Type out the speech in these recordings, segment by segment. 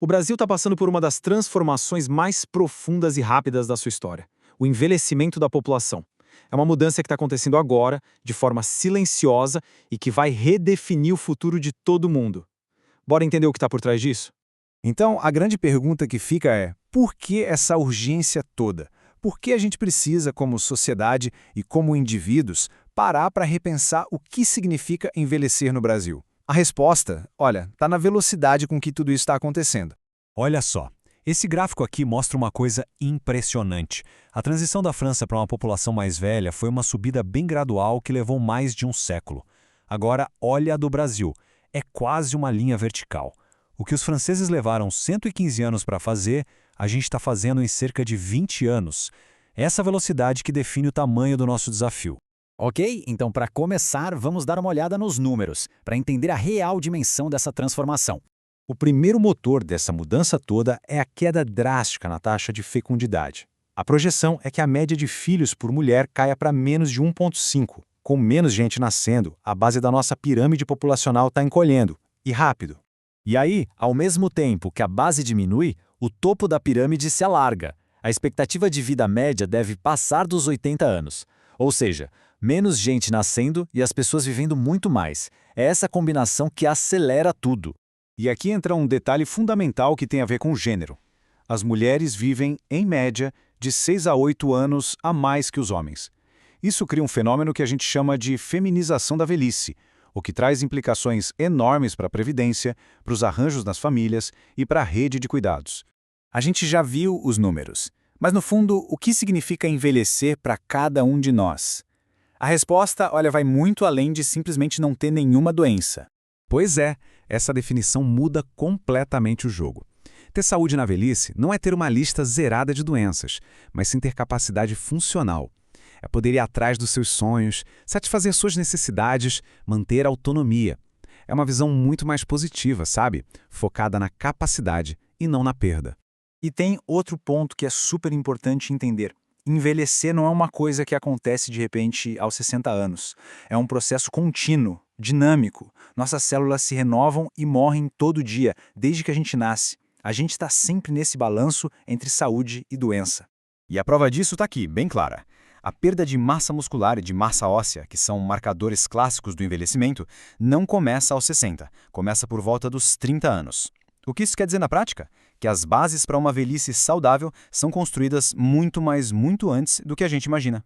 O Brasil está passando por uma das transformações mais profundas e rápidas da sua história: o envelhecimento da população. É uma mudança que está acontecendo agora, de forma silenciosa e que vai redefinir o futuro de todo mundo. Bora entender o que está por trás disso? Então, a grande pergunta que fica é: por que essa urgência toda? Por que a gente precisa, como sociedade e como indivíduos, parar para repensar o que significa envelhecer no Brasil? A resposta, olha, está na velocidade com que tudo isso está acontecendo. Olha só, esse gráfico aqui mostra uma coisa impressionante. A transição da França para uma população mais velha foi uma subida bem gradual que levou mais de um século. Agora, olha a do Brasil. É quase uma linha vertical. O que os franceses levaram 115 anos para fazer, a gente está fazendo em cerca de 20 anos. É essa velocidade que define o tamanho do nosso desafio. Ok, então para começar, vamos dar uma olhada nos números, para entender a real dimensão dessa transformação. O primeiro motor dessa mudança toda é a queda drástica na taxa de fecundidade. A projeção é que a média de filhos por mulher caia para menos de 1,5. Com menos gente nascendo, a base da nossa pirâmide populacional está encolhendo, e rápido. E aí, ao mesmo tempo que a base diminui, o topo da pirâmide se alarga. A expectativa de vida média deve passar dos 80 anos. Ou seja, menos gente nascendo e as pessoas vivendo muito mais. É essa combinação que acelera tudo. E aqui entra um detalhe fundamental que tem a ver com o gênero. As mulheres vivem, em média, de 6 a 8 anos a mais que os homens. Isso cria um fenômeno que a gente chama de feminização da velhice, o que traz implicações enormes para a previdência, para os arranjos nas famílias e para a rede de cuidados. A gente já viu os números, mas no fundo, o que significa envelhecer para cada um de nós? A resposta, olha, vai muito além de simplesmente não ter nenhuma doença. Pois é, essa definição muda completamente o jogo. Ter saúde na velhice não é ter uma lista zerada de doenças, mas sim ter capacidade funcional. É poder ir atrás dos seus sonhos, satisfazer suas necessidades, manter a autonomia. É uma visão muito mais positiva, sabe? Focada na capacidade e não na perda. E tem outro ponto que é super importante entender. Envelhecer não é uma coisa que acontece de repente aos 60 anos. É um processo contínuo, dinâmico. Nossas células se renovam e morrem todo dia, desde que a gente nasce. A gente está sempre nesse balanço entre saúde e doença. E a prova disso está aqui, bem clara. A perda de massa muscular e de massa óssea, que são marcadores clássicos do envelhecimento, não começa aos 60, começa por volta dos 30 anos. O que isso quer dizer na prática? Que as bases para uma velhice saudável são construídas muito antes do que a gente imagina.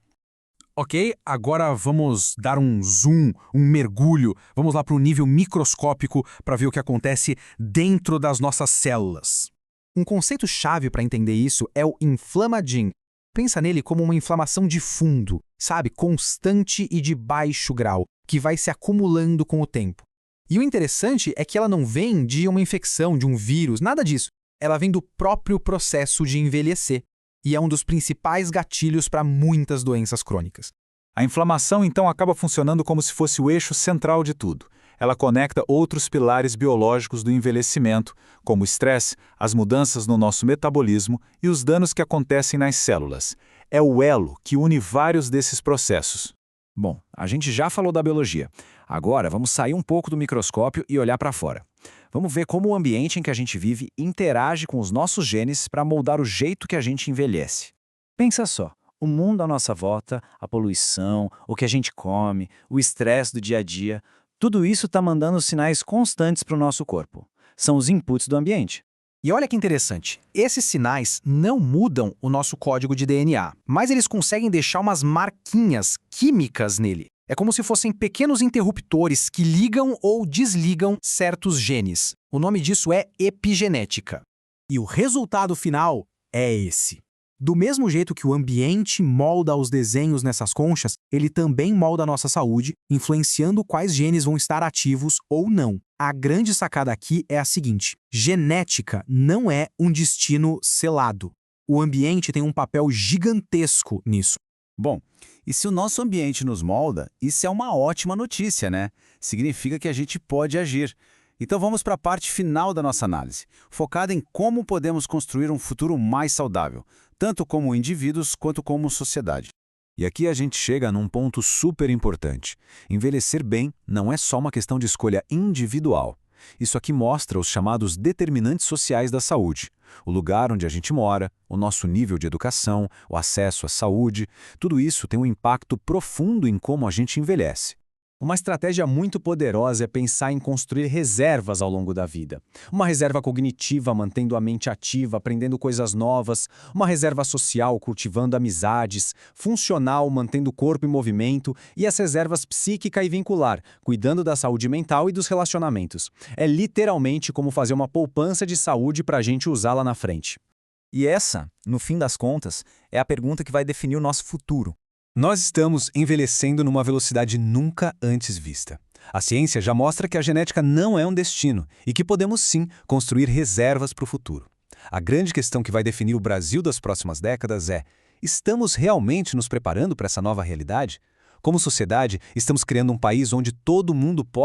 Ok, agora vamos dar um zoom, um mergulho. Vamos lá para o nível microscópico para ver o que acontece dentro das nossas células. Um conceito-chave para entender isso é o inflammaging. Pensa nele como uma inflamação de fundo, sabe? Constante e de baixo grau, que vai se acumulando com o tempo. E o interessante é que ela não vem de uma infecção, de um vírus, nada disso. Ela vem do próprio processo de envelhecer. E é um dos principais gatilhos para muitas doenças crônicas. A inflamação, então, acaba funcionando como se fosse o eixo central de tudo. Ela conecta outros pilares biológicos do envelhecimento, como o estresse, as mudanças no nosso metabolismo e os danos que acontecem nas células. É o elo que une vários desses processos. Bom, a gente já falou da biologia. Agora vamos sair um pouco do microscópio e olhar para fora. Vamos ver como o ambiente em que a gente vive interage com os nossos genes para moldar o jeito que a gente envelhece. Pensa só, o mundo à nossa volta, a poluição, o que a gente come, o estresse do dia a dia, tudo isso está mandando sinais constantes para o nosso corpo. São os inputs do ambiente. E olha que interessante, esses sinais não mudam o nosso código de DNA, mas eles conseguem deixar umas marquinhas químicas nele. É como se fossem pequenos interruptores que ligam ou desligam certos genes. O nome disso é epigenética. E o resultado final é esse. Do mesmo jeito que o ambiente molda os desenhos nessas conchas, ele também molda a nossa saúde, influenciando quais genes vão estar ativos ou não. A grande sacada aqui é a seguinte: genética não é um destino selado. O ambiente tem um papel gigantesco nisso. Bom, e se o nosso ambiente nos molda, isso é uma ótima notícia, né? Significa que a gente pode agir. Então vamos para a parte final da nossa análise, focada em como podemos construir um futuro mais saudável, tanto como indivíduos quanto como sociedade. E aqui a gente chega num ponto super importante. Envelhecer bem não é só uma questão de escolha individual. Isso aqui mostra os chamados determinantes sociais da saúde. O lugar onde a gente mora, o nosso nível de educação, o acesso à saúde, tudo isso tem um impacto profundo em como a gente envelhece. Uma estratégia muito poderosa é pensar em construir reservas ao longo da vida. Uma reserva cognitiva, mantendo a mente ativa, aprendendo coisas novas. Uma reserva social, cultivando amizades. Funcional, mantendo o corpo em movimento. E as reservas psíquica e vincular, cuidando da saúde mental e dos relacionamentos. É literalmente como fazer uma poupança de saúde para a gente usar lá na frente. E essa, no fim das contas, é a pergunta que vai definir o nosso futuro. Nós estamos envelhecendo numa velocidade nunca antes vista. A ciência já mostra que a genética não é um destino e que podemos sim construir reservas para o futuro. A grande questão que vai definir o Brasil das próximas décadas é: estamos realmente nos preparando para essa nova realidade? Como sociedade, estamos criando um país onde todo mundo pode